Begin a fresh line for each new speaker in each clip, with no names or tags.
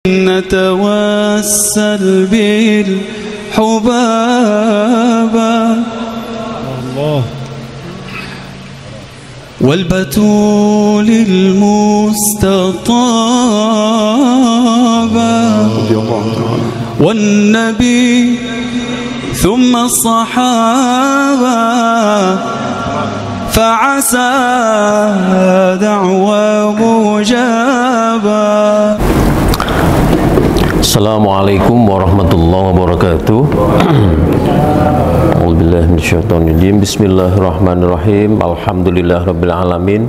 نتوسل بالحبابة والبتول المستطابة والنبي ثم الصحابة فعسى دعوى مجابة.
Assalamualaikum warahmatullahi wabarakatuh. A'udzubillahi minasyaitonirrajim. Bismillahirrahmanirrahim. Alhamdulillahirabbil alamin.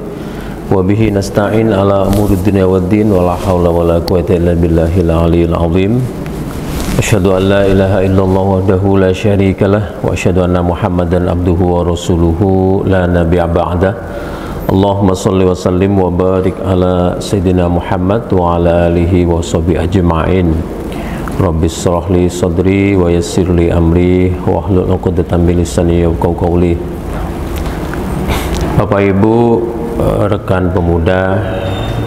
Wa bihi nasta'in ala umuri dunya waddin wa la haula wa la quwwata illa billahil aliyyil azim. Asyhadu an la ilaha illallah wahdahu la syarikalah wa asyhadu anna Muhammadan abduhu wa rasuluhu la nabiyya ba'dah. Allahumma salli wa sallim wa barik ala Sayyidina Muhammad wa ala alihi wa sahbihi ajma'in. Rabbi shrah li sadri wa yassir li amri wa hlul 'uqdatam min lisani yafqahu qawli. Bapak Ibu, rekan pemuda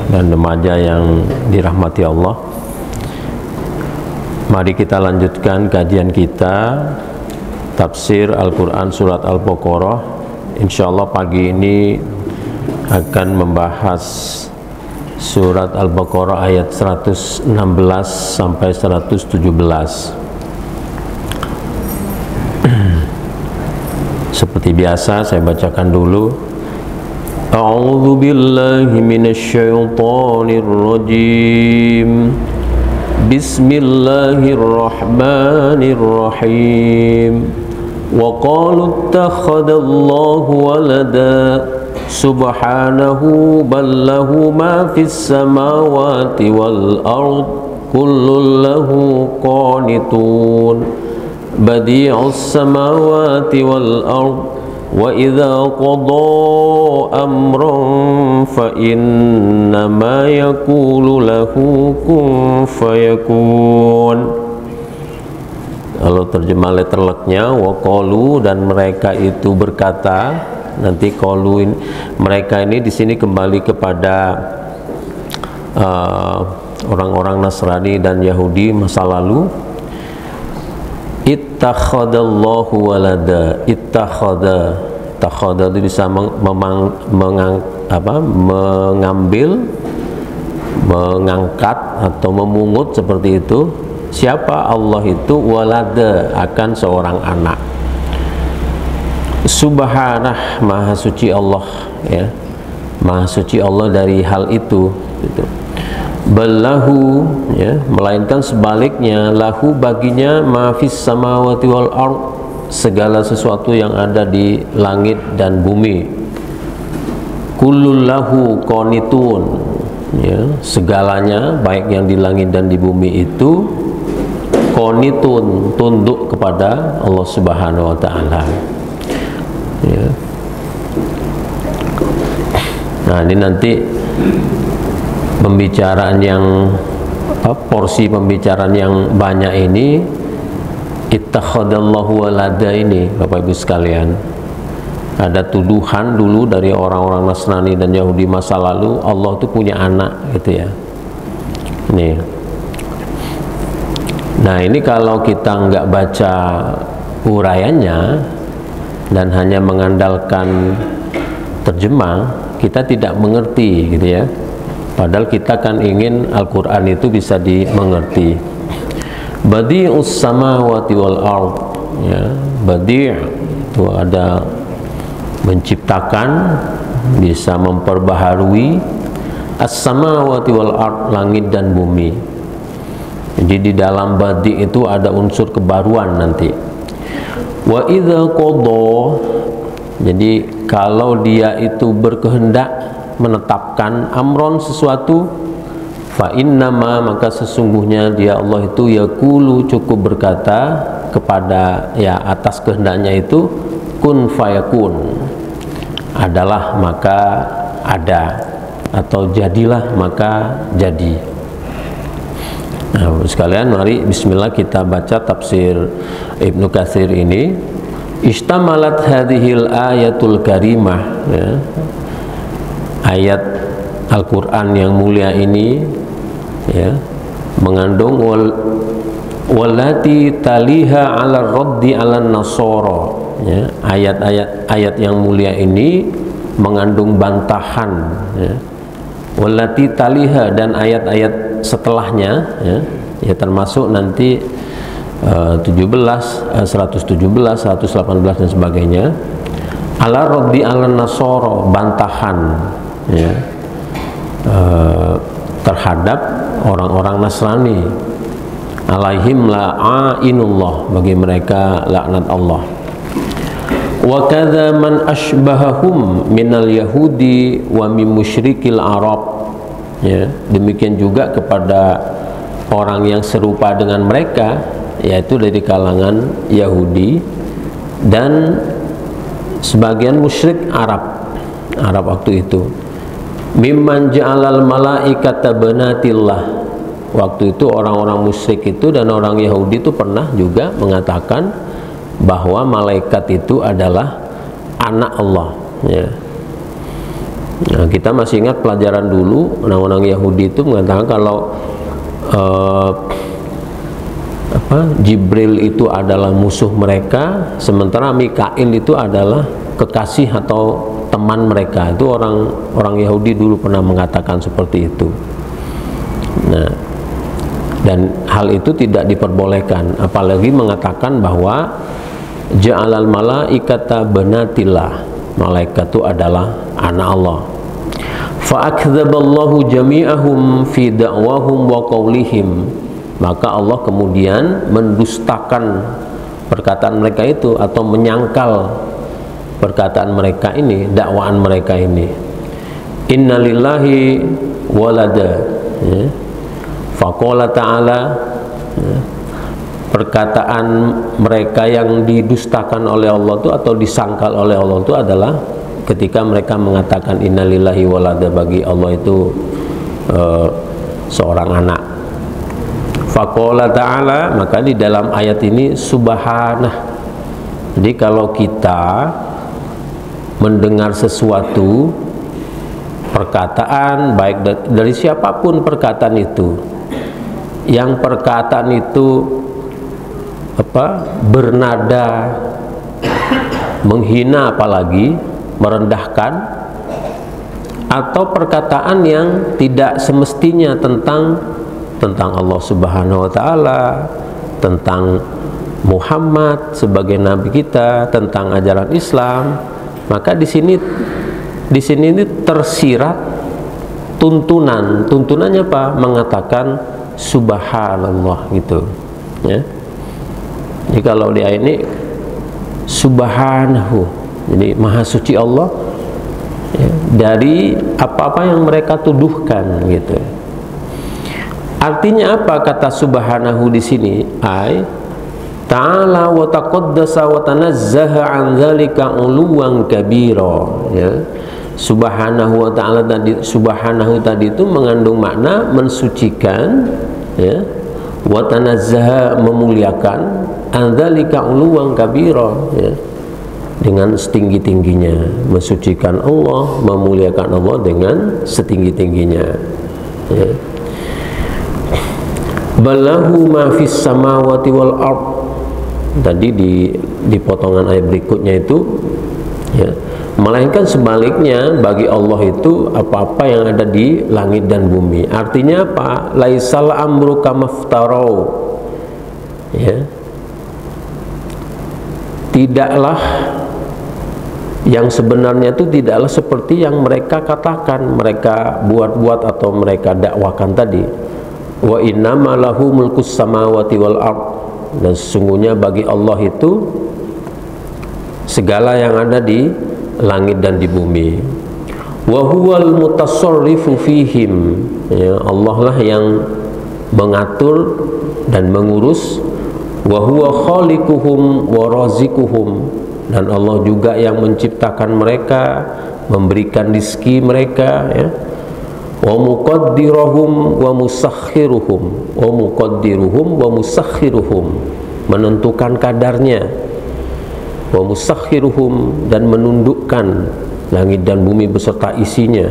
dan remaja yang dirahmati Allah, mari kita lanjutkan kajian kita tafsir Al-Quran surat Al-Baqarah. Insyaallah pagi ini akan membahas surat Al-Baqarah ayat 116 sampai 117. Seperti biasa saya bacakan dulu. A'udzu billahi minasyaitonir rajim. Bismillahirrahmanirrahim. Wa qalu ittakhadallahu walada subhanahu bal lahu ma fis samawati wal ard kullun lahu qanitun badi'us samawati wal ard wa idza qada amran fa innama yaqulu lahu kun fayakun. Kalau terjemah letterleknya, wa qalu, dan mereka itu berkata. Nanti qalu mereka ini di sini kembali kepada orang-orang Nasrani dan Yahudi masa lalu. Ittakhadallahu walada. Ittakhada itu bisa mengambil, mengangkat atau memungut seperti itu. Siapa Allah itu? Walada, akan seorang anak. Subhanah, maha suci Allah, ya, maha suci Allah dari hal itu, gitu. Ballahu, ya, melainkan sebaliknya, lahu baginya ma fis samawati wal ard, segala sesuatu yang ada di langit dan bumi. Kullul lahu qanitun, ya, segalanya baik yang di langit dan di bumi itu qanitun, tunduk kepada Allah Subhanahu wa taala. Ya. Nah, ini nanti pembicaraan yang porsi pembicaraan yang banyak ini, ittakhadallahu walada ini, Bapak Ibu sekalian, ada tuduhan dulu dari orang-orang Nasrani dan Yahudi masa lalu, Allah itu punya anak, gitu ya. Nih. Nah, ini kalau kita nggak baca uraiannya dan hanya mengandalkan terjemah, kita tidak mengerti, gitu ya. Padahal kita kan ingin Al-Quran itu bisa dimengerti. Badi'us samawati wal ard, ya, badi' itu ada menciptakan, bisa memperbaharui. As-samawati wal ard, langit dan bumi. Jadi di dalam badi' itu ada unsur kebaruan nanti. Wa idza qada, jadi kalau dia itu berkehendak menetapkan amron sesuatu, fa innama, maka sesungguhnya dia Allah itu yaqulu, cukup berkata kepada, ya, atas kehendaknya itu, kun fayakun, adalah maka ada, atau jadilah maka jadi. Nah, sekalian, mari bismillah kita baca tafsir Ibnu Katsir ini. Istamalat hadhil ayatul karimah, ya, ayat Al-Quran yang mulia ini, ya, mengandung walati taliha ala raddi ala nasoro, ya. Ayat yang mulia ini mengandung bantahan, ya. Walati taliha, dan ayat-ayat setelahnya, ya termasuk nanti 117, 118 dan sebagainya. Ala raddi ala nasoro, bantahan, ya, terhadap orang-orang Nasrani. Alaihim la'inullah, bagi mereka laknat Allah. Wa kadza man asbahahum minal yahudi wa min musyrikil arab, ya, demikian juga kepada orang yang serupa dengan mereka, yaitu dari kalangan Yahudi dan sebagian musyrik Arab waktu itu. Mimman ja'alal malaikata banatillah, waktu itu orang-orang musyrik itu dan orang Yahudi itu pernah juga mengatakan bahwa malaikat itu adalah anak Allah, ya. Nah, kita masih ingat pelajaran dulu, orang-orang Yahudi itu mengatakan kalau Jibril itu adalah musuh mereka, sementara Mikail itu adalah kekasih atau teman mereka. Itu orang Yahudi dulu pernah mengatakan seperti itu. Nah, dan hal itu tidak diperbolehkan, apalagi mengatakan bahwa ja'alal malaikata banatillah, malaikat itu adalah anak Allah. Fa'akdzaballahu jami'ahum fi da'wahum wa qawlihim, maka Allah kemudian mendustakan perkataan mereka itu atau menyangkal perkataan mereka ini, dakwaan mereka ini. Innalillahi walada, ya. Faqala ta'ala, ya, perkataan mereka yang didustakan oleh Allah itu atau disangkal oleh Allah itu adalah ketika mereka mengatakan innalillahi walada, bagi Allah itu seorang anak. Faqala ta'ala, maka di dalam ayat ini subhanah. Jadi kalau kita mendengar sesuatu perkataan, baik dari siapapun perkataan itu, yang perkataan itu bernada menghina, apalagi merendahkan, atau perkataan yang tidak semestinya tentang Allah Subhanahu wa taala, tentang Muhammad sebagai nabi kita, tentang ajaran Islam, maka di sini ini tersirat tuntunannya apa? Mengatakan subhanallah, gitu, ya. Jadi kalau di ayat ini subhanahu, jadi maha suci Allah, ya, dari apa-apa yang mereka tuduhkan, gitu. Artinya apa kata subhanahu di sini? Ta'ala wa taqaddasa wa tanazzaha an dzalika uluwan kabira, ya. Subhanahu wa ta'ala tadi, subhanahu tadi itu mengandung makna mensucikan, ya, wa tanazzaha memuliakan, an dzalika uluwan kabira, ya, dengan setinggi-tingginya, mensucikan Allah, memuliakan Allah dengan setinggi-tingginya, ya. Balahu ma fis samawati wal ard, tadi di potongan ayat berikutnya itu, ya, melainkan sebaliknya, bagi Allah itu apa-apa yang ada di langit dan bumi. Artinya apa? Laisal amru kamaftarau, ya, tidaklah yang sebenarnya itu tidaklah seperti yang mereka katakan, mereka buat-buat atau mereka dakwakan tadi. Wa innama lahu mulkus samawati wal ard, dan sesungguhnya bagi Allah itu segala yang ada di langit dan di bumi. Wa huwal mutasarrifu fihim, ya, Allah lah yang mengatur dan mengurus. Wa huwa khaliquhum wa razikuhum, dan Allah juga yang menciptakan mereka, memberikan rezeki mereka, ya. Wa muqaddiruhum wa musakhiruhum, wa muqaddiruhum wa musakhiruhum, menentukan kadarnya, wa musakhiruhum, dan menundukkan langit dan bumi beserta isinya.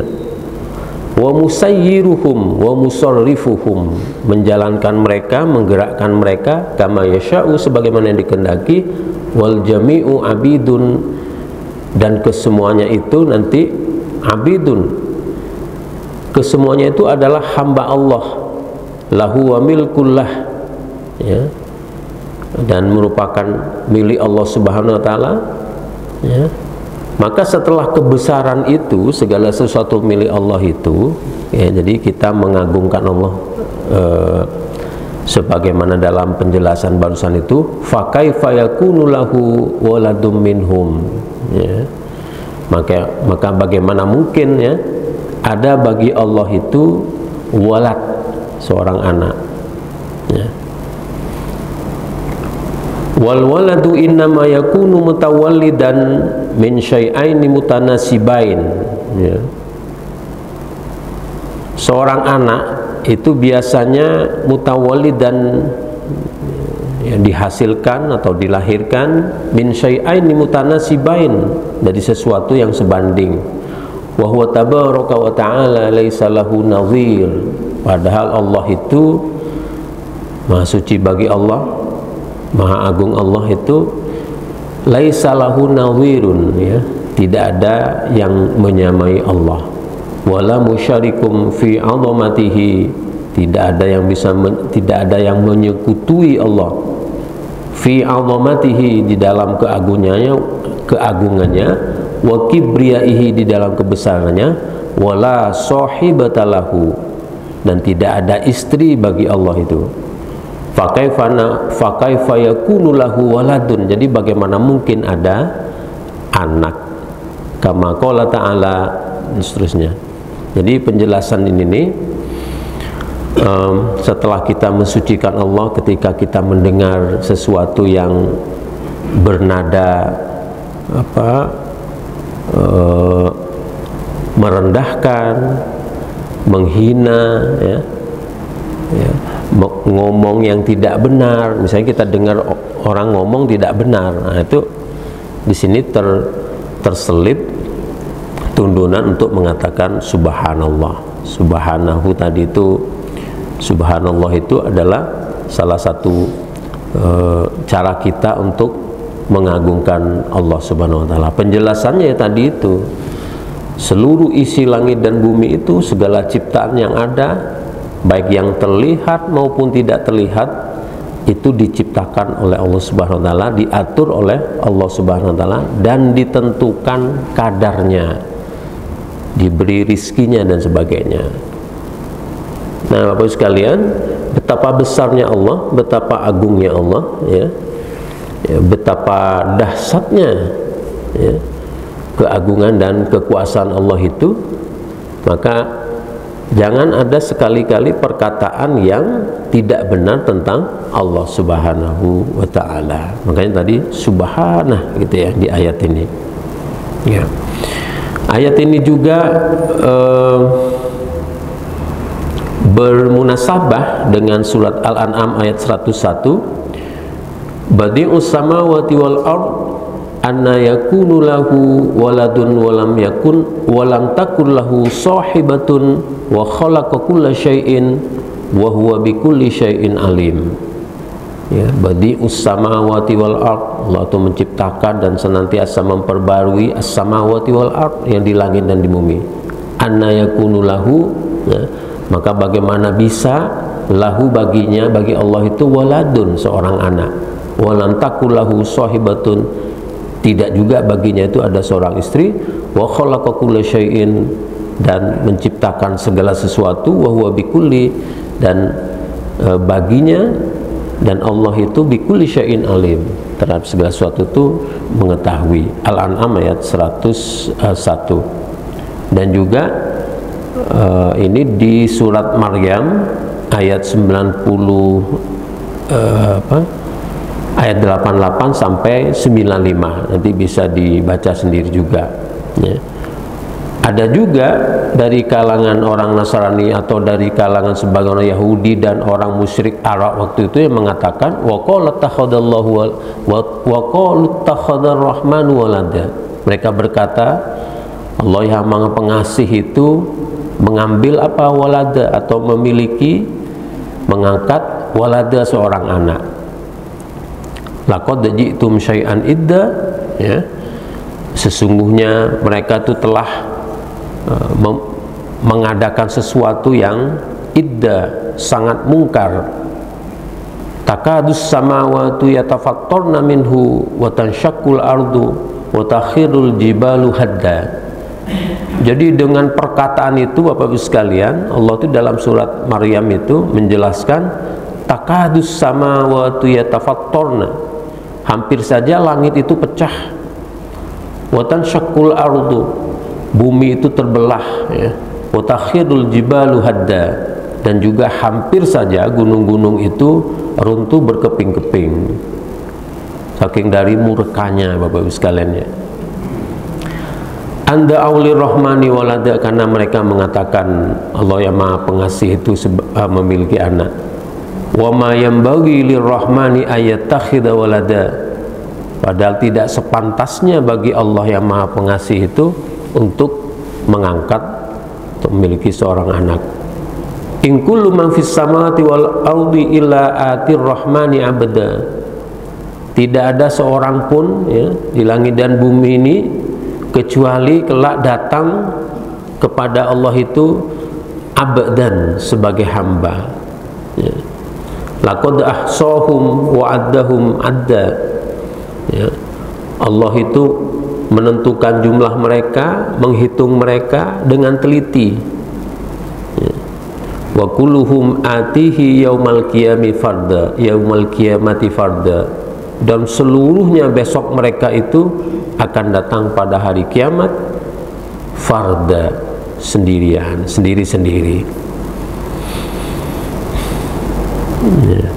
wa musayyiruhum wa musarrifuhum, menjalankan mereka, menggerakkan mereka, kama yasha'u, sebagaimana yang dikehendaki, wal jami'u abidun, dan kesemuanya itu nanti abidun, kesemuanya itu adalah hamba Allah, lahu wa milkullah, ya, dan merupakan milik Allah Subhanahu wa taala, ya. Maka setelah kebesaran itu, segala sesuatu milik Allah itu, ya, jadi kita mengagungkan Allah sebagaimana dalam penjelasan barusan itu, fa kaifa yakunu lahu waladum minhum, ya. Maka bagaimana mungkin, ya, ada bagi Allah itu walad, seorang anak, ya. Wal waladu innama yakunu mutawallidan min syai'aini mutanasibain, ya. Seorang anak itu biasanya mutawallidan, ya, dihasilkan atau dilahirkan min syai'aini mutanasibain, dari sesuatu yang sebanding. Wa huwa tabaraka wa ta'ala laisa lahu nadhir, padahal Allah itu maha suci bagi Allah, maha agung Allah itu laisa lahu nadhirun, ya, tidak ada yang menyamai Allah. Wala musyarikum fi 'azamatihi, tidak ada yang menyekutui Allah fi 'azamatihi, di dalam keagungannya, wa kibriyaihi, di dalam kebesarannya, wala sahibatalahu, dan tidak ada istri bagi Allah itu. Fakaifa yakunu lahu waladun, jadi bagaimana mungkin ada anak, kama qala ta'ala, dan seterusnya. Jadi penjelasan ini nih, setelah kita mensucikan Allah, ketika kita mendengar sesuatu yang bernada merendahkan, menghina, ya, ngomong yang tidak benar, misalnya kita dengar orang ngomong tidak benar, nah itu di sini terselip tuntunan untuk mengatakan subhanallah. Subhanahu tadi itu, subhanallah itu adalah salah satu cara kita untuk mengagungkan Allah Subhanahu wa taala. Penjelasannya tadi itu, seluruh isi langit dan bumi itu, segala ciptaan yang ada, baik yang terlihat maupun tidak terlihat, itu diciptakan oleh Allah Subhanahu wa taala, diatur oleh Allah Subhanahu wa taala, dan ditentukan kadarnya, diberi rizkinya dan sebagainya. Nah, Bapak sekalian, betapa besarnya Allah, betapa agungnya Allah, ya, betapa dahsyatnya, ya, keagungan dan kekuasaan Allah itu. Maka jangan ada sekali-kali perkataan yang tidak benar tentang Allah Subhanahu wa ta'ala. Makanya tadi subhanah, gitu ya, di ayat ini, ya. Ayat ini juga bermunasabah dengan surat Al-An'am ayat 101, badi'us samawati wal ard anna yakunu lahu waladun walam yakun walam takun lahu sahibatun wa khalaqa kulla syai'in wa huwa bikulli syai'in alim. Ya, badi'us samawati wal ard, Allah itu menciptakan dan senantiasa memperbarui as-samawati wal ard, yang di langit dan di bumi. Anna yakunu lahu, ya, maka bagaimana bisa lahu baginya, bagi Allah itu waladun, seorang anak, walam takun lahu sahibatun, tidak juga baginya itu ada seorang istri, wa khalaqa kulla syai'in, dan menciptakan segala sesuatu, wa huwa bikulli, dan baginya, dan Allah itu bikulli syai'in alim, terhadap segala sesuatu itu mengetahui. Al-An'am ayat 101. Dan juga ini di surat Maryam ayat 90 ayat 88 sampai 95, nanti bisa dibaca sendiri juga, ya. Ada juga dari kalangan orang Nasrani atau dari kalangan sebagian orang Yahudi dan orang musyrik Arab waktu itu yang mengatakan wa qala takhadallahu wa qalu takhadar rahmanu walada. Mereka berkata, Allah yang Maha Pengasih itu mengambil apa? Walada, atau memiliki, mengangkat walada, seorang anak. Laqad ji'tum syai'an idda, ya, sesungguhnya mereka itu telah mengadakan sesuatu yang idda, sangat mungkar. Takadus samawati yatafattarna minhu wa tanshaqqul ardu wa takhirul jibalu hadda. Jadi dengan perkataan itu Bapak Ibu sekalian, Allah itu dalam surat Maryam itu menjelaskan takadus samawati yatafattarna, hampir saja langit itu pecah. Wa tanshaqqul ardu, bumi itu terbelah, ya. Wa takhirul jibalu hadda, dan juga hampir saja gunung-gunung itu runtuh berkeping-keping saking dari murkanya Bapak Ibu sekalian, ya. Anda auli rahmani walada, karena mereka mengatakan Allah yang Maha Pengasih itu memiliki anak. Wa ma yanbaghi lirrahmani ayattakhidha walada, padahal tidak sepantasnya bagi Allah yang Maha Pengasih itu untuk mengangkat, untuk memiliki seorang anak. In kullu man fis samawati wal ardi illa atir rahmani abda. Tidak ada seorang pun, ya, di langit dan bumi ini kecuali kelak datang kepada Allah itu abdan, sebagai hamba, ya. Laqad ahsahum wa addahum adda, ya. Allah itu menentukan jumlah mereka, menghitung mereka dengan teliti, ya. Wa kulluhum atihi yaumal qiyamati farda, yaumal qiyamati farda, dan seluruhnya besok mereka itu akan datang pada hari kiamat farda, sendirian, sendiri-sendiri, ya.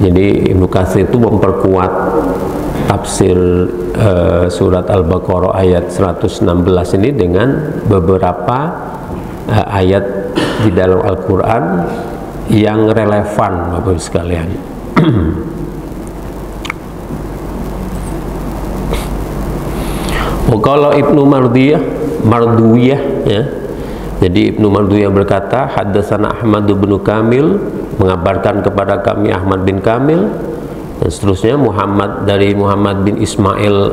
Jadi Ibnu Katsir itu memperkuat tafsir surat Al-Baqarah ayat 116 ini dengan beberapa ayat di dalam Al-Quran yang relevan Bapak Ibu sekalian. Kalau Ibnu Marduyah, ya. Jadi Ibnu Marduyah berkata, haddatsana Ahmad bin Kamil, mengabarkan kepada kami Ahmad bin Kamil, dan seterusnya dari Muhammad bin Ismail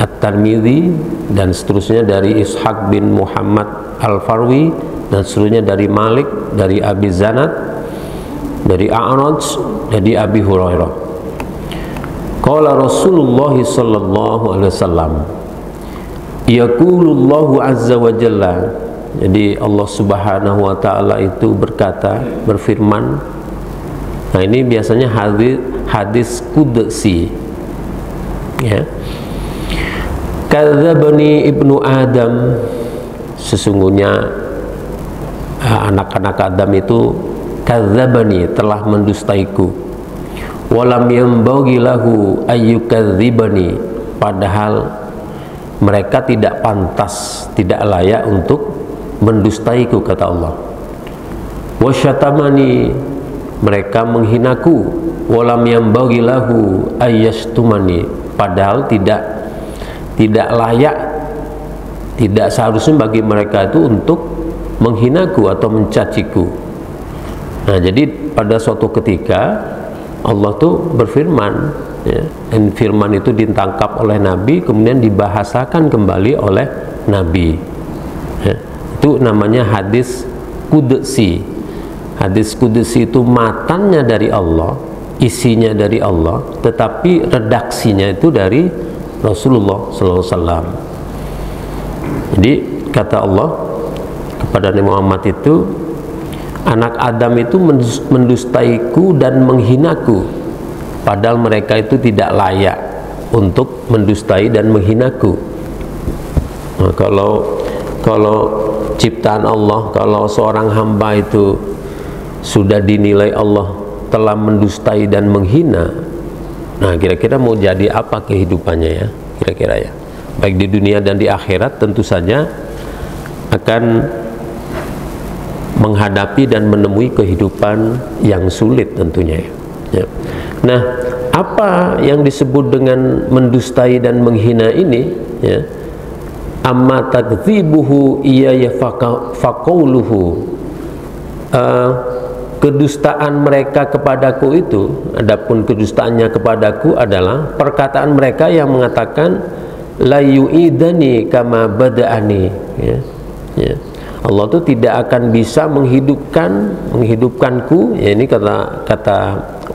At-Tirmidzi, dan seterusnya dari Ishaq bin Muhammad Al-Farwi, dan seterusnya dari Malik, dari Abi Zanad, dari A'raj, dari Abi Hurairah. Qala Rasulullah sallallahu alaihi wasallam, yaqulullahu azza wa jalla, jadi Allah subhanahu wa ta'ala itu berkata, berfirman. Nah ini biasanya hadis qudsi, ya. Kadzabani ibnu Adam, sesungguhnya anak-anak Adam itu kadzabani, telah mendustaiku. Walam yanbaghi lahu ayyukadzibani, padahal mereka tidak pantas, tidak layak untuk mendustaiku, kata Allah. Wasyatamani, mereka menghinaku. Walam yanbaghi lahu ayyashtumani, padahal tidak layak, tidak seharusnya bagi mereka itu untuk menghinaku atau mencaciku. Nah, jadi pada suatu ketika Allah tuh berfirman, ya, dan firman itu ditangkap oleh Nabi, kemudian dibahasakan kembali oleh Nabi, ya. Itu namanya hadis qudsi. Hadis qudsi itu matanya dari Allah, isinya dari Allah, tetapi redaksinya itu dari Rasulullah SAW. Jadi kata Allah kepada Nabi Muhammad itu, anak Adam itu mendustaiku dan menghinaku, padahal mereka itu tidak layak untuk mendustai dan menghinaku. Nah, kalau ciptaan Allah, kalau seorang hamba itu sudah dinilai Allah telah mendustai dan menghina, nah kira-kira mau jadi apa kehidupannya, ya, kira-kira, ya. Baik di dunia dan di akhirat tentu saja akan menghadapi dan menemui kehidupan yang sulit tentunya, ya. Nah, apa yang disebut dengan mendustai dan menghina ini, ya, amma takdzibuhu iyaya faqauluhu, kedustaan mereka kepadaku itu, adapun kedustaannya kepadaku adalah perkataan mereka yang mengatakan la yu'idani kama bada'ani, ya. Allah itu tidak akan bisa menghidupkanku, ya, ini kata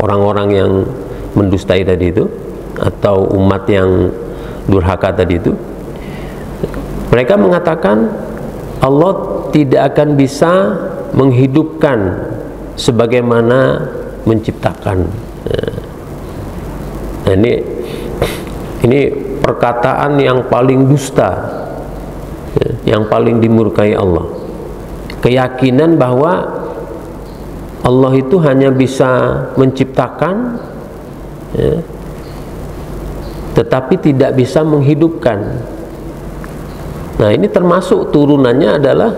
orang-orang yang mendustai tadi itu, atau umat yang durhaka tadi itu. Mereka mengatakan Allah tidak akan bisa menghidupkan sebagaimana menciptakan. Nah, ini perkataan yang paling dusta, yang paling dimurkai Allah. Keyakinan bahwa Allah itu hanya bisa menciptakan, ya, tetapi tidak bisa menghidupkan. Nah, ini termasuk turunannya adalah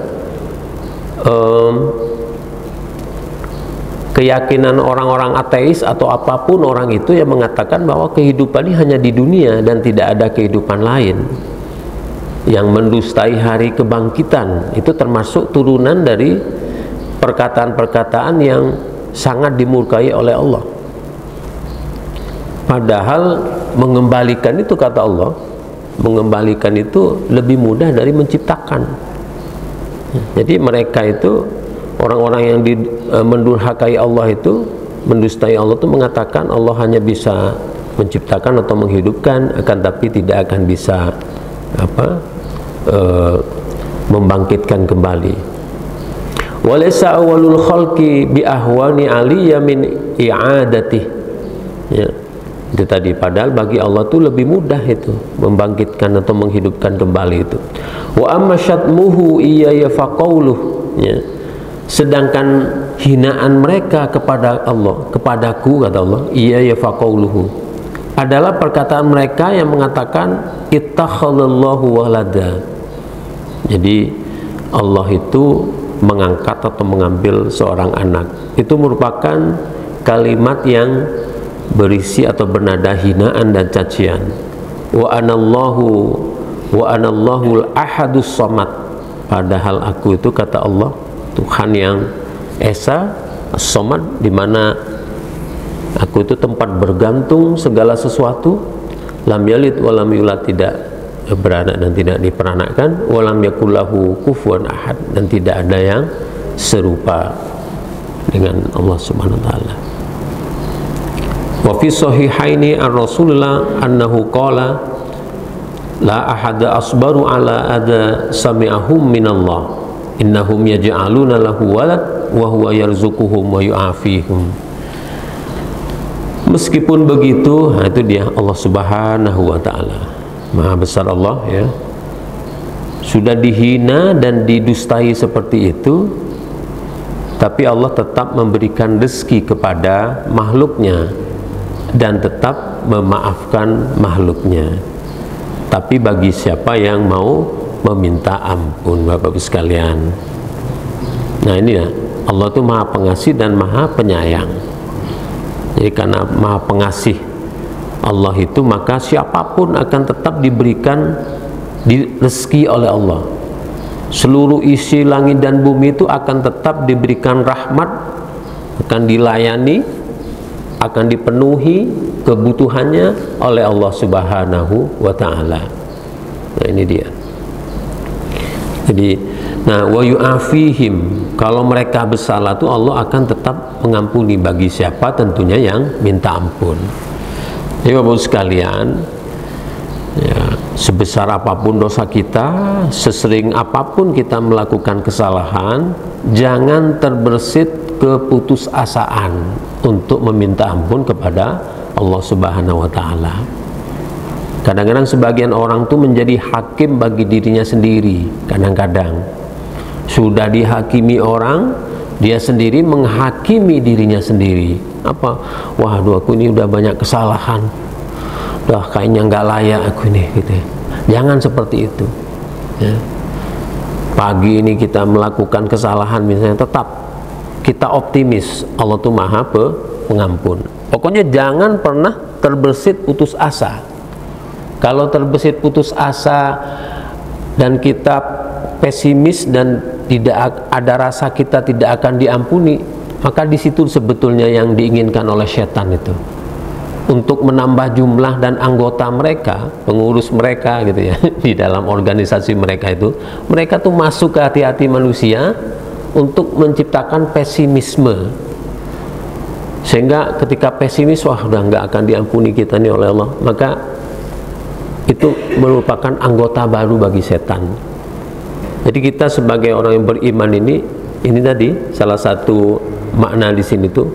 keyakinan orang-orang ateis atau apapun orang itu yang mengatakan bahwa kehidupan ini hanya di dunia dan tidak ada kehidupan lain, yang mendustai hari kebangkitan. Itu termasuk turunan dari perkataan-perkataan yang sangat dimurkai oleh Allah. Padahal mengembalikan itu, kata Allah, mengembalikan itu lebih mudah dari menciptakan. Jadi mereka itu, orang-orang yang mendurhakai Allah itu, mendustai Allah itu mengatakan Allah hanya bisa menciptakan atau menghidupkan, akan tapi tidak akan bisa membangkitkan kembali. Walaysa awwalul khalqi bi ahwani aliyya min i'adati, ya, itu tadi. Padahal bagi Allah itu lebih mudah itu membangkitkan atau menghidupkan kembali itu. Wa amma syatmuhu iyaya faqauluh, ya, sedangkan hinaan mereka kepada Allah, kepadaku, kata Allah, iyaya faqauluhu, adalah perkataan mereka yang mengatakan ittakhadallahu walada. Jadi Allah itu mengangkat atau mengambil seorang anak. Itu merupakan kalimat yang berisi atau bernada hinaan dan cacian. Wa anallahu ahadus samad, padahal aku itu, kata Allah, Tuhan yang esa, as-samad, di mana aku itu tempat bergantung segala sesuatu. Lam yalid wa lam yulad, tidak beranak dan tidak diperanakkan. Wa lam yakul lahu kufuwan ahad, dan tidak ada yang serupa dengan Allah Subhanahu wa taala. Wa fi sahihaini ar-Rasulullah annahu qala la ahada asbaru ala ada sami'ahum minallah innahum yaj'aluna lahu walad wa huwa yarzuquhum wa yu'afihum. Meskipun begitu, nah itu dia Allah Subhanahu wa taala, Maha besar Allah, ya, sudah dihina dan didustai seperti itu, tapi Allah tetap memberikan rezeki kepada makhluknya dan tetap memaafkan makhluknya. Tapi bagi siapa yang mau meminta ampun, Bapak-Ibu sekalian. Nah, ini ya, Allah itu Maha Pengasih dan Maha Penyayang. Jadi karena Maha Pengasih Allah itu, maka siapapun akan tetap diberikan rezeki oleh Allah. Seluruh isi langit dan bumi itu akan tetap diberikan rahmat, akan dilayani, akan dipenuhi kebutuhannya oleh Allah Subhanahu wa taala. Nah, ini dia. Jadi, nah, wa yu'afihim, kalau mereka bersalah itu Allah akan tetap mengampuni bagi siapa tentunya yang minta ampun. Jadi Bapak sekalian, ya, sebesar apapun dosa kita, sesering apapun kita melakukan kesalahan, jangan terbersit keputusasaan untuk meminta ampun kepada Allah Subhanahu wa taala. Kadang-kadang sebagian orang tuh menjadi hakim bagi dirinya sendiri. Kadang-kadang sudah dihakimi orang, dia sendiri menghakimi dirinya sendiri. Apa? Waduh, aku ini udah banyak kesalahan, udah kayaknya nggak layak aku ini, gitu. Jangan seperti itu, ya. Pagi ini kita melakukan kesalahan misalnya, tetap kita optimis Allah tuh Maha Pengampun. Pokoknya jangan pernah terbersit putus asa. Kalau terbersit putus asa, dan kita pesimis dan tidak ada rasa kita tidak akan diampuni, maka di situ sebetulnya yang diinginkan oleh setan itu, untuk menambah jumlah dan anggota mereka, pengurus mereka gitu ya di dalam organisasi mereka itu, mereka tuh masuk ke hati-hati manusia untuk menciptakan pesimisme, sehingga ketika pesimis, wah udah nggak akan diampuni kita nih oleh Allah, maka itu merupakan anggota baru bagi setan. Jadi kita sebagai orang yang beriman ini tadi salah satu makna di sini tuh,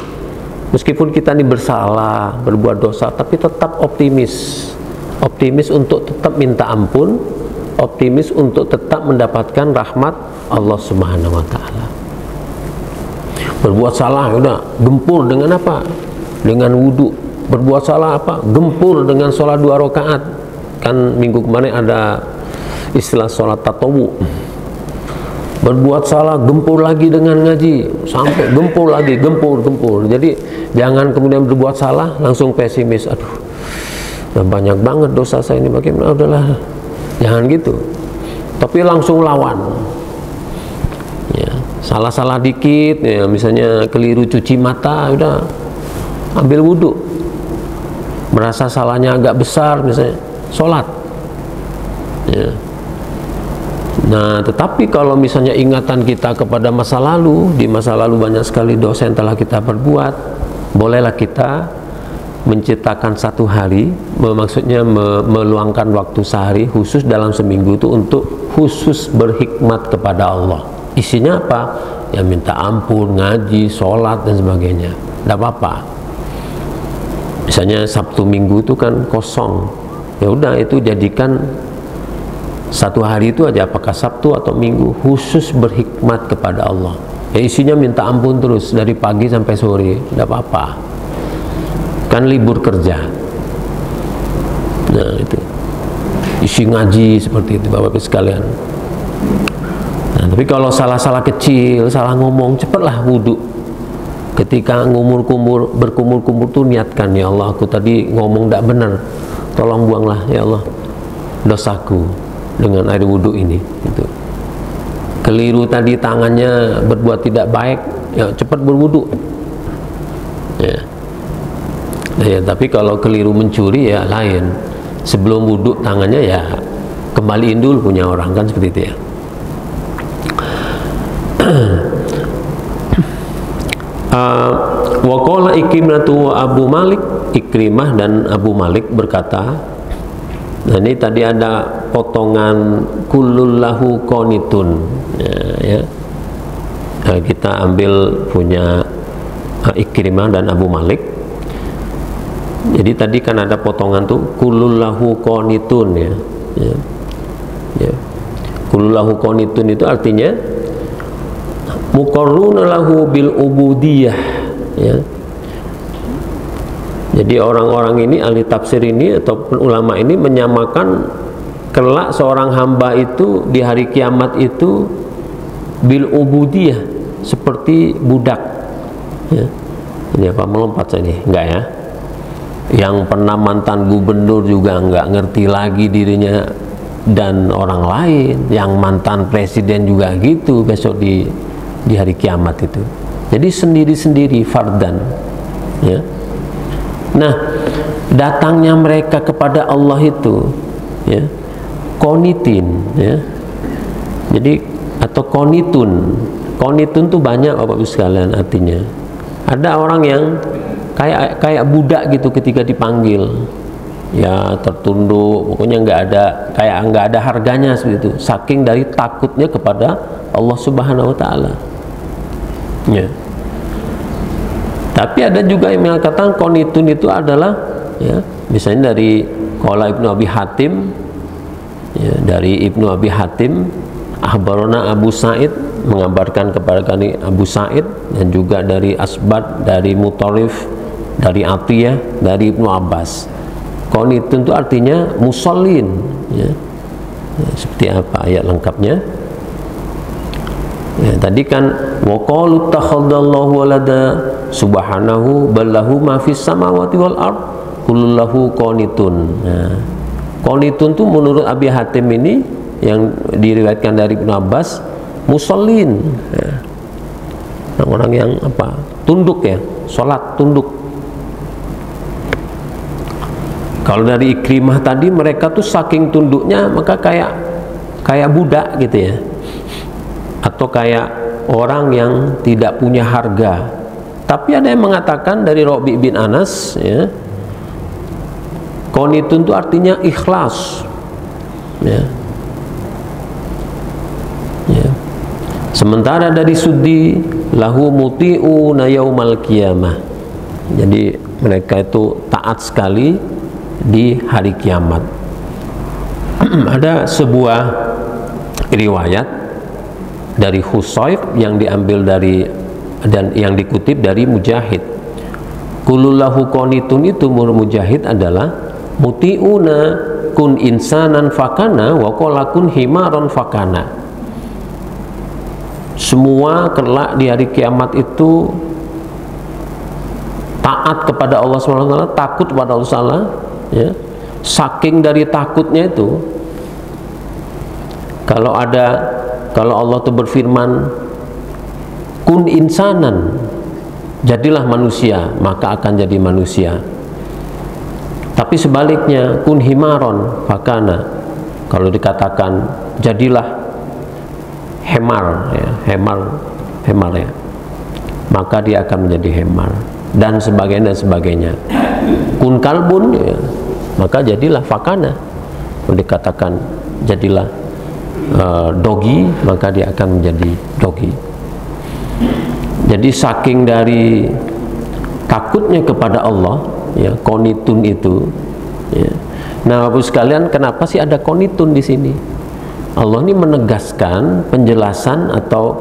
meskipun kita ini bersalah, berbuat dosa, tapi tetap optimis untuk tetap minta ampun, optimis untuk tetap mendapatkan rahmat Allah Subhanahu wa Ta'ala. Berbuat salah, udah gempur dengan apa? Dengan wudhu. Berbuat salah apa? Gempur dengan sholat 2 rakaat. Kan minggu kemarin ada istilah sholat tatawu. Berbuat salah, gempur lagi dengan ngaji, sampai gempur lagi, gempur. Jadi jangan kemudian berbuat salah langsung pesimis, aduh udah banyak banget dosa saya ini, bagaimana, udahlah, jangan gitu. Tapi langsung lawan ya. Salah-salah dikit ya, misalnya keliru cuci mata, udah ambil wudhu. Merasa salahnya agak besar, misalnya sholat ya. Nah, tetapi kalau misalnya ingatan kita kepada masa lalu, di masa lalu banyak sekali dosa yang telah kita perbuat, bolehlah kita menciptakan satu hari, maksudnya meluangkan waktu sehari khusus dalam seminggu itu untuk khusus berhikmat kepada Allah. Isinya apa? Ya minta ampun, ngaji, sholat dan sebagainya. Tidak apa-apa. Misalnya Sabtu Minggu itu kan kosong, ya udah itu jadikan satu hari itu aja, apakah Sabtu atau Minggu, khusus berhikmat kepada Allah. Ya isinya minta ampun terus dari pagi sampai sore, tidak apa-apa. Kan libur kerja. Nah itu isi ngaji seperti itu Bapak-Ibu sekalian. Nah, tapi kalau salah-salah kecil, salah ngomong, cepatlah wudhu. Ketika berkumur-kumur tuh niatkan, ya Allah aku tadi ngomong tidak benar, tolong buanglah ya Allah dosaku dengan air wudhu ini gitu. Keliru tadi tangannya berbuat tidak baik, ya cepat berwudhu ya. Nah, ya tapi kalau keliru mencuri ya lain, sebelum wudhu tangannya ya kembaliin dulu punya orang, kan seperti itu ya. Waqala Ikrimatu wa Abu Malik, Ikrimah dan Abu Malik berkata, nah ini tadi ada potongan kullullahu qanitun ya. Nah, kita ambil punya Ikrimah dan Abu Malik. Jadi tadi kan ada potongan tuh kullullahu qanitun ya. Kullullahu qanitun itu artinya muqarruna lahu bil ubudiyah ya. Jadi orang-orang ini, ahli tafsir ini ataupun ulama ini menyamakan kelak seorang hamba itu di hari kiamat itu bil ubudiyah, seperti budak ya. Ini apa, melompat saya ini? Enggak ya. Yang pernah mantan gubernur juga enggak ngerti lagi dirinya dan orang lain, yang mantan presiden juga gitu besok di hari kiamat itu. Jadi sendiri-sendiri, fardan ya. Nah, datangnya mereka kepada Allah itu ya, qanitin ya. Jadi atau qanitun tuh banyak Bapak-Ibu sekalian artinya. Ada orang yang kayak budak gitu ketika dipanggil ya, tertunduk, pokoknya nggak ada harganya seperti itu, saking dari takutnya kepada Allah Subhanahu wa Ta'ala ya. Tapi ada juga yang mengatakan qanitun itu adalah ya, misalnya dari qala Ibnu Abi Hatim ya, dari Ibnu Abi Hatim, akhbarana Abu Sa'id, mengabarkan kepada kami Abu Sa'id, dan juga dari Asbad, dari Mutarif, dari Atiyah, dari Ibnu Abbas. Qanitun itu artinya musallin ya. Ya, seperti apa ayat lengkapnya ya, tadi kan waqalu takhadallahu walada subhanahu ballahu ma fis samawati wal ard kulluhu qanitun. Nah, qanitun itu menurut Abi Hatim ini yang diriwayatkan dari Ibnu Abbas, musallin, ya. Orang yang apa? Tunduk ya, sholat tunduk. Kalau dari Ikrimah tadi, mereka tuh saking tunduknya maka kayak budak gitu ya, atau kayak orang yang tidak punya harga. Tapi ada yang mengatakan dari Rabi bin Anas, ya, qanitun itu artinya ikhlas, ya. Ya. Sementara dari Suddi, lahu muti'una yaumal qiyamah. Jadi mereka itu taat sekali di hari kiamat. Ada sebuah riwayat dari Husayf yang diambil dari dan yang dikutip dari Mujahid. Kulullahu qanitun itu Mujahid adalah muti'una kun insanan fakana wa qala kun himaron fakana. Semua kelak di hari kiamat itu taat kepada Allah SWT, takut kepada Allah SWT, ya. Saking dari takutnya itu, kalau Allah itu berfirman kun insanan, jadilah manusia, maka akan jadi manusia. Tapi sebaliknya kun himaron fakana, kalau dikatakan jadilah hemar, ya, hemar ya, maka dia akan menjadi hemar, dan sebagainya. Kun kalbun, ya, maka jadilah fakana. Kalau dikatakan jadilah dogi, maka dia akan menjadi dogi. Jadi saking dari takutnya kepada Allah, ya, qanitun itu, ya. Nah, Bapak sekalian, kenapa sih ada qanitun di sini? Allah ini menegaskan penjelasan atau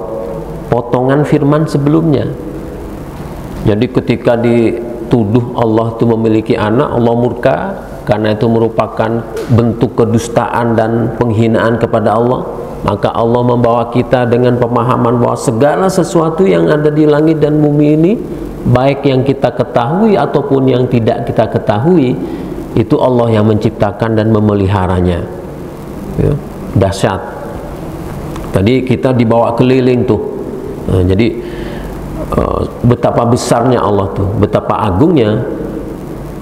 potongan firman sebelumnya. Jadi ketika dituduh Allah itu memiliki anak, Allah murka karena itu merupakan bentuk kedustaan dan penghinaan kepada Allah. Maka Allah membawa kita dengan pemahaman bahwa segala sesuatu yang ada di langit dan bumi ini, baik yang kita ketahui ataupun yang tidak kita ketahui, itu Allah yang menciptakan dan memeliharanya, ya. Dahsyat. Tadi kita dibawa keliling tuh, nah, jadi betapa besarnya Allah tuh, betapa agungnya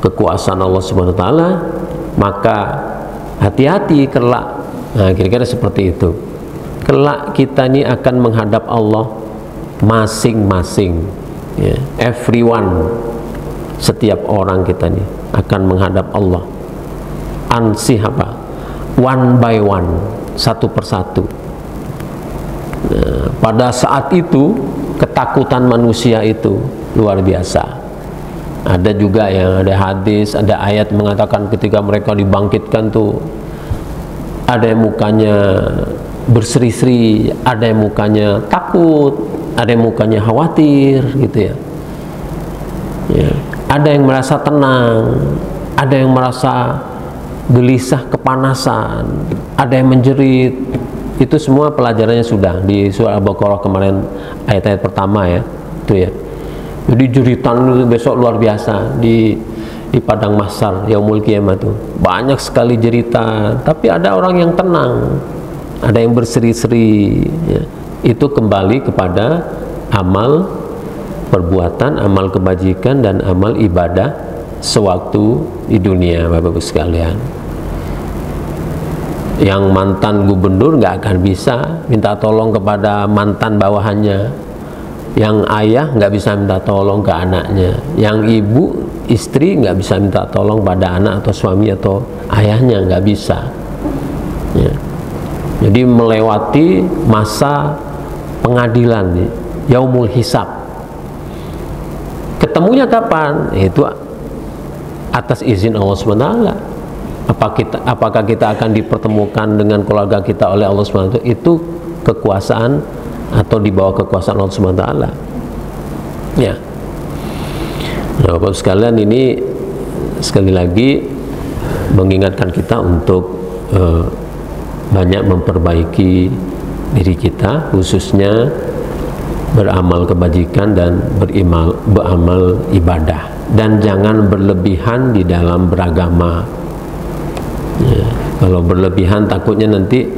kekuasaan Allah Subhanahu wa taala. Maka hati-hati kelak. Nah, kira-kira seperti itu. Kelak kita ini akan menghadap Allah masing-masing, ya. Everyone, setiap orang kita ini akan menghadap Allah. Ansih apa? One by one, satu persatu. Nah, pada saat itu ketakutan manusia itu luar biasa. Ada juga yang ada hadis, ada ayat mengatakan ketika mereka dibangkitkan tuh, ada yang mukanya berseri-seri, ada yang mukanya takut, ada yang mukanya khawatir, gitu ya. Ya. Ada yang merasa tenang, ada yang merasa gelisah, kepanasan, ada yang menjerit. Itu semua pelajarannya sudah di surah Al-Baqarah kemarin, ayat-ayat pertama, ya, itu ya. Jadi jeritan itu besok luar biasa di padang mahsyar yaumul qiyamah itu banyak sekali jeritan. Tapi ada orang yang tenang, ada yang berseri-seri, ya. Itu kembali kepada amal perbuatan, amal kebajikan dan amal ibadah sewaktu di dunia, Bapak-Ibu sekalian. Yang mantan gubernur nggak akan bisa minta tolong kepada mantan bawahannya. Yang ayah nggak bisa minta tolong ke anaknya. Yang ibu, istri nggak bisa minta tolong pada anak atau suami atau ayahnya, nggak bisa, ya. Jadi melewati masa pengadilan, yaumul hisab. Ketemunya kapan? Itu atas izin Allah SWT. Apakah kita akan dipertemukan dengan keluarga kita oleh Allah SWT? Itu kekuasaan atau di bawah kekuasaan Allah SWT, ya. Nah, Bapak sekalian, ini sekali lagi mengingatkan kita untuk banyak memperbaiki diri kita, khususnya beramal kebajikan dan beramal ibadah, dan jangan berlebihan di dalam beragama, ya. Kalau berlebihan takutnya nanti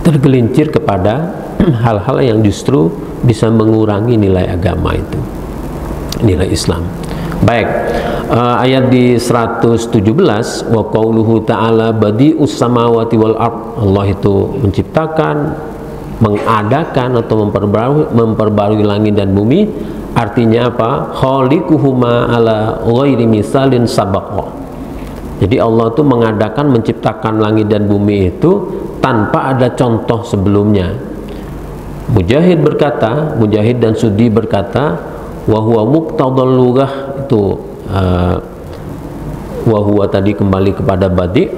tergelincir kepada hal-hal yang justru bisa mengurangi nilai agama itu, nilai Islam. Baik, ayat di 117, wa qauluhu ta'ala badi'us samawati wal ard, Allah itu menciptakan, mengadakan atau memperbarui langit dan bumi. Artinya apa? Khaliquhuma ala ghairi misalin sabaqa. Jadi Allah itu mengadakan, menciptakan langit dan bumi itu tanpa ada contoh sebelumnya. Mujahid berkata, Mujahid dan Sudi berkata, wa huwa muqtadal lughah, itu wa huwa tadi kembali kepada badi,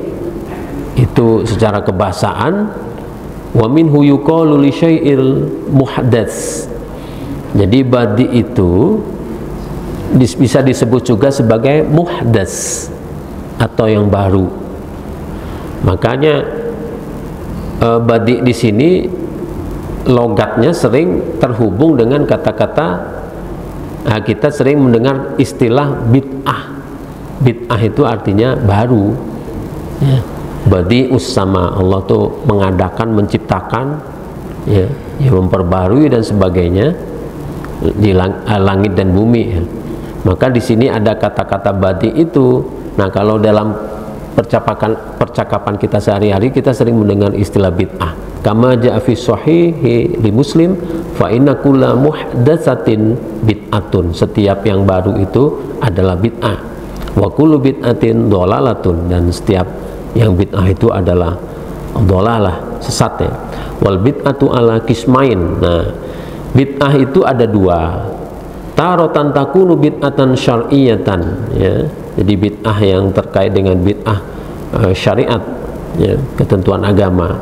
itu secara kebahasaan. Wa minhu yuqalu li syai'il muhdats. Jadi badi itu bisa disebut juga sebagai muhdats atau yang baru. Makanya badi di sini logatnya sering terhubung dengan kata-kata, kita sering mendengar istilah bid'ah. Bid'ah itu artinya baru, ya. Badi'us sama, Allah tuh mengadakan, menciptakan, ya, memperbarui dan sebagainya di langit dan bumi, ya. Maka di sini ada kata-kata badi itu. Nah, kalau dalam percakapan kita sehari-hari, kita sering mendengar istilah bid'ah. Kama ja'a fi shahihi li Muslim, fa inna kulla muhdatsatin bid'atun. Setiap yang baru itu adalah bid'ah. Wa kullu bid'atin dhalalatun, dan setiap yang bid'ah itu adalah dhalalah, sesat, ya. Wal bid'atu ala qismain. Nah, bid'ah itu ada dua. Taratan takunu bid'atan syar'iyatan, ya. Jadi bid'ah yang terkait dengan bid'ah syariat, ya, ketentuan agama.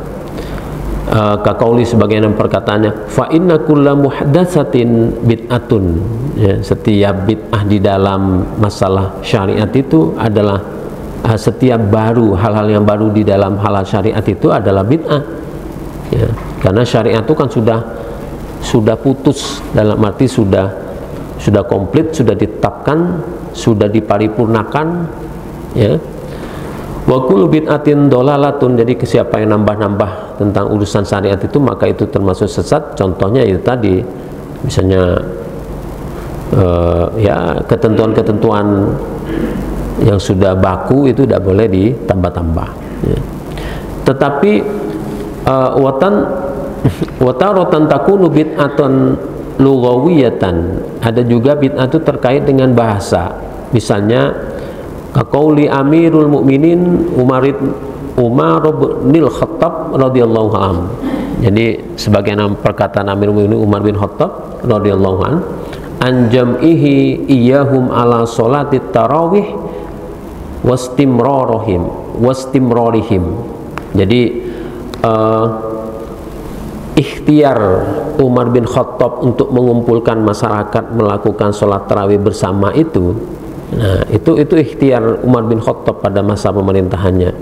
Kaqauli sebagian perkataannya, fa inna kulla muhdatsatin bid'atun, ya, setiap bid'ah di dalam masalah syariat itu adalah setiap baru, hal-hal yang baru di dalam hal syariat itu adalah bid'ah, ya. Karena syariat itu kan sudah putus, dalam arti sudah komplit, sudah ditetapkan, sudah diparipurnakan, ya. Wa kullu bid'atin dhalalatun, jadi siapa yang nambah-nambah tentang urusan syariat itu, maka itu termasuk sesat. Contohnya itu tadi, misalnya ya, ketentuan-ketentuan yang sudah baku itu tidak boleh ditambah-tambah, ya. Tetapi wataratan takunu bid'atan lughawiyatan, ada juga bid'ah itu terkait dengan bahasa. Misalnya kaqauli Amirul Mukminin Umar bin Khattab radhiyallahu anhu. Jadi sebagian perkataan Amirul Mukminin Umar bin Khattab radhiyallahu anhu, an jam'ihi iyahum ala salati tarawih wastimrarihim. Jadi ikhtiar Umar bin Khattab untuk mengumpulkan masyarakat melakukan sholat tarawih bersama itu, nah itu ikhtiar Umar bin Khattab pada masa pemerintahannya.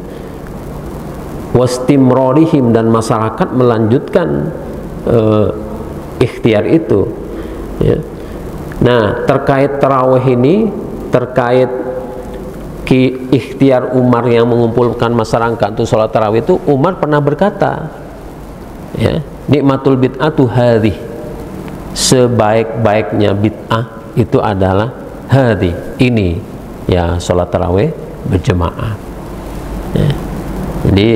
Wastimrarihim, dan masyarakat melanjutkan ikhtiar itu, ya. Nah, terkait tarawih ini, terkait ikhtiar Umar yang mengumpulkan masyarakat untuk sholat tarawih itu, Umar pernah berkata, ya, nikmatul bid'atu hadhi, sebaik-baiknya bid'ah itu adalah hadhi, ini, ya, sholat tarawih berjemaah, ya. Jadi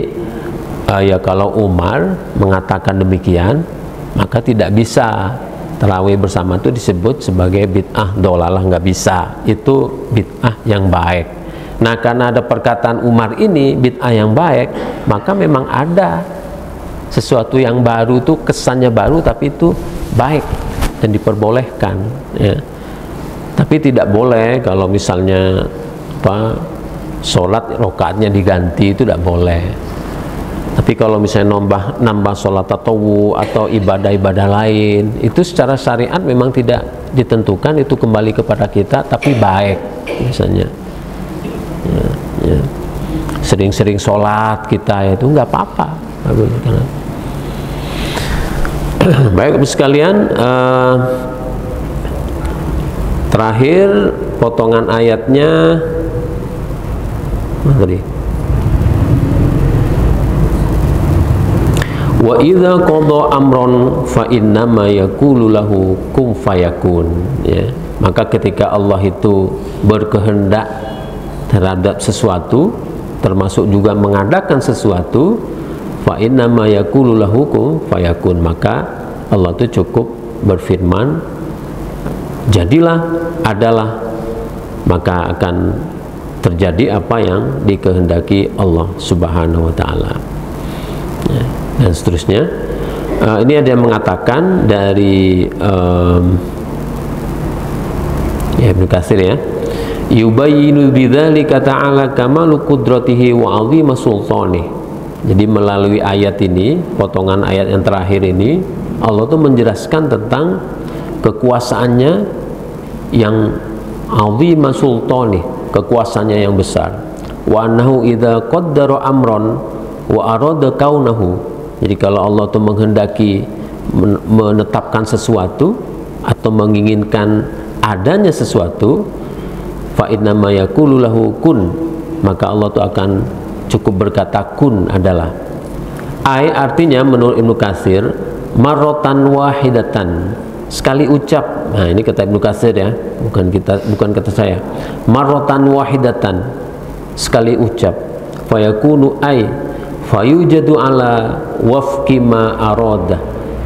ya, kalau Umar mengatakan demikian, maka tidak bisa tarawih bersama itu disebut sebagai bid'ah dhalalah, nggak bisa. Itu bid'ah yang baik. Nah, karena ada perkataan Umar ini bid'ah yang baik, maka memang ada sesuatu yang baru, itu kesannya baru tapi itu baik dan diperbolehkan, ya. Tapi tidak boleh kalau misalnya sholat rakaatnya diganti, itu tidak boleh. Tapi kalau misalnya nambah sholat tatawu atau ibadah-ibadah lain, itu secara syariat memang tidak ditentukan, itu kembali kepada kita, tapi baik. Misalnya ya. Sering-sering sholat kita itu nggak apa-apa. Baik sekalian, terakhir potongan ayatnya tadi, Wa idza qada amron fa innama yaqulu lahu kun fayakun, ya. Maka ketika Allah itu berkehendak terhadap sesuatu, termasuk juga mengadakan sesuatu, fa innama yaqulu lahu kun fayakun, maka Allah itu cukup berfirman jadilah, adalah, maka akan terjadi apa yang dikehendaki Allah Subhanahu wa taala. Ya. Dan seterusnya. Ini ada yang mengatakan dari Ibnu Katsir, ya, yubayyinu bidzalika ta'ala kamalu qudratihi wa 'azima sultanih. Jadi melalui ayat ini, potongan ayat yang terakhir ini, Allah tuh menjelaskan tentang kekuasaannya yang 'azima sultanih, kekuasaannya yang besar. Wa annahu idza qaddara amran wa arada kaunahu. Jadi kalau Allah itu menghendaki menetapkan sesuatu atau menginginkan adanya sesuatu, fa innama yaqulu lahu kun, maka Allah itu akan cukup berkata kun, adalah. Artinya menurut Ibnu Katsir, marrotan wahidatan, sekali ucap. Nah, ini kata Ibnu Katsir, ya, bukan kata saya. Marrotan wahidatan, sekali ucap. Fa yakunu fayujadu ala wafqi ma arada,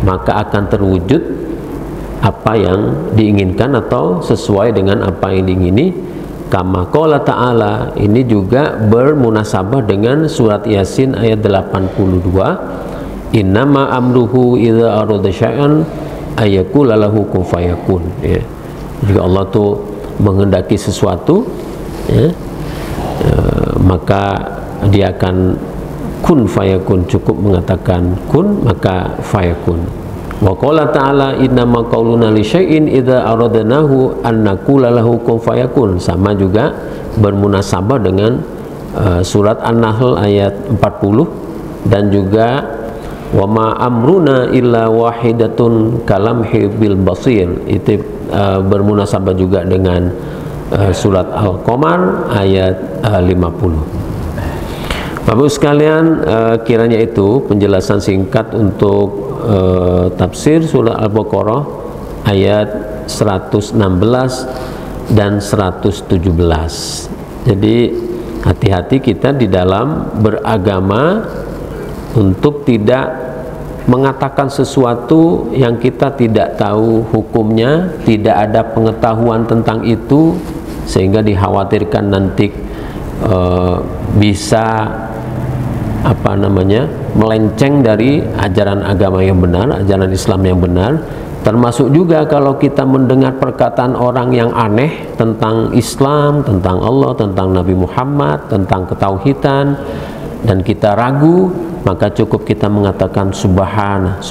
maka akan terwujud apa yang diinginkan atau sesuai dengan apa yang diingini. Kama qala ta'ala, ini juga bermunasabah dengan surat Yasin ayat 82, innama amruhu idza arada syai'an ayyaqula lahu kun fayakun, ya. Jika Allah tuh menghendaki sesuatu, ya, maka dia akan kun fayakun, cukup mengatakan kun maka fayakun. Wa qala ta'ala innama qauluna li syai'in idza aradnahu an naqula lahu kun fayakun, sama juga bermunasabah dengan surat An-Nahl ayat 40, dan juga wa ma amruna illa wahidatun kalamhi bil basir, itu bermunasabah juga dengan surat Al-Qamar ayat 50. Bapak sekalian, kiranya itu penjelasan singkat untuk tafsir surah Al-Baqarah ayat 116 dan 117. Jadi hati-hati kita di dalam beragama untuk tidak mengatakan sesuatu yang kita tidak tahu hukumnya, tidak ada pengetahuan tentang itu, sehingga dikhawatirkan nanti bisa melenceng dari ajaran agama yang benar, ajaran Islam yang benar. Termasuk juga kalau kita mendengar perkataan orang yang aneh tentang Islam, tentang Allah, tentang Nabi Muhammad, tentang ketauhidan, dan kita ragu, maka cukup kita mengatakan subhanallah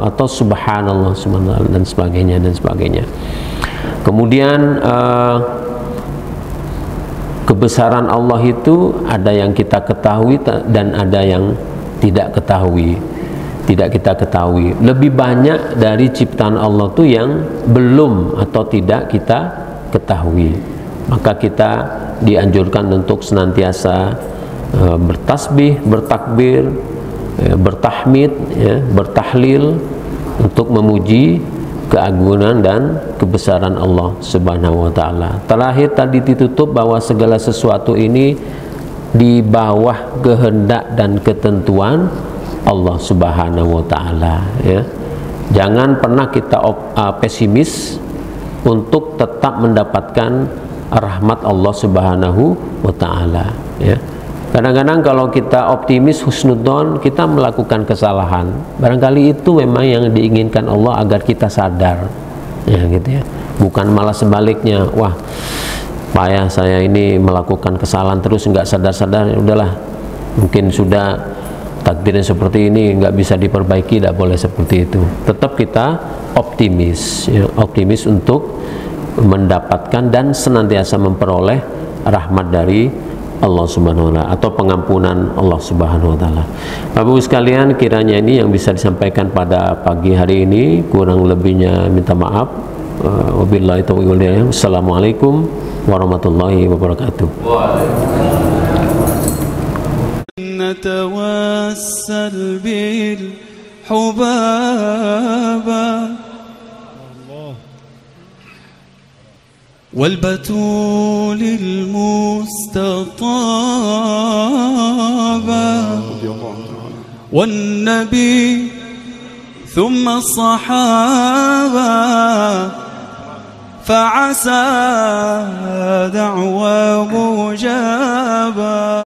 atau subhanallah dan sebagainya. Kemudian kebesaran Allah itu ada yang kita ketahui dan ada yang tidak kita ketahui. Lebih banyak dari ciptaan Allah itu yang belum atau tidak kita ketahui. Maka kita dianjurkan untuk senantiasa bertasbih, bertakbir, bertahmid, ya, bertahlil, untuk memuji keagungan dan kebesaran Allah Subhanahu wa taala. Terakhir tadi ditutup bahwa segala sesuatu ini di bawah kehendak dan ketentuan Allah Subhanahu wa taala, ya. Jangan pernah kita pesimis untuk tetap mendapatkan rahmat Allah Subhanahu wa taala, ya. Kadang-kadang kalau kita optimis husnudzon, kita melakukan kesalahan. Barangkali itu memang yang diinginkan Allah agar kita sadar, ya, gitu ya. Bukan malah sebaliknya, wah, payah saya ini melakukan kesalahan terus nggak sadar-sadar, ya udahlah, mungkin sudah takdirnya seperti ini, nggak bisa diperbaiki. Tidak boleh seperti itu. Tetap kita optimis, ya, optimis untuk mendapatkan dan senantiasa memperoleh rahmat dari Allah Subhanahu wa taala atau pengampunan Allah Subhanahu wa taala. Bapak Ibu sekalian, kiranya ini yang bisa disampaikan pada pagi hari ini, kurang lebihnya minta maaf. Wabillahi taufiq wal hidayah. Wassalamualaikum warahmatullahi wabarakatuh.
نتوسل حبابا والبتول المستطابا والنبي ثم الصحابة فعسى دعوى مجابا.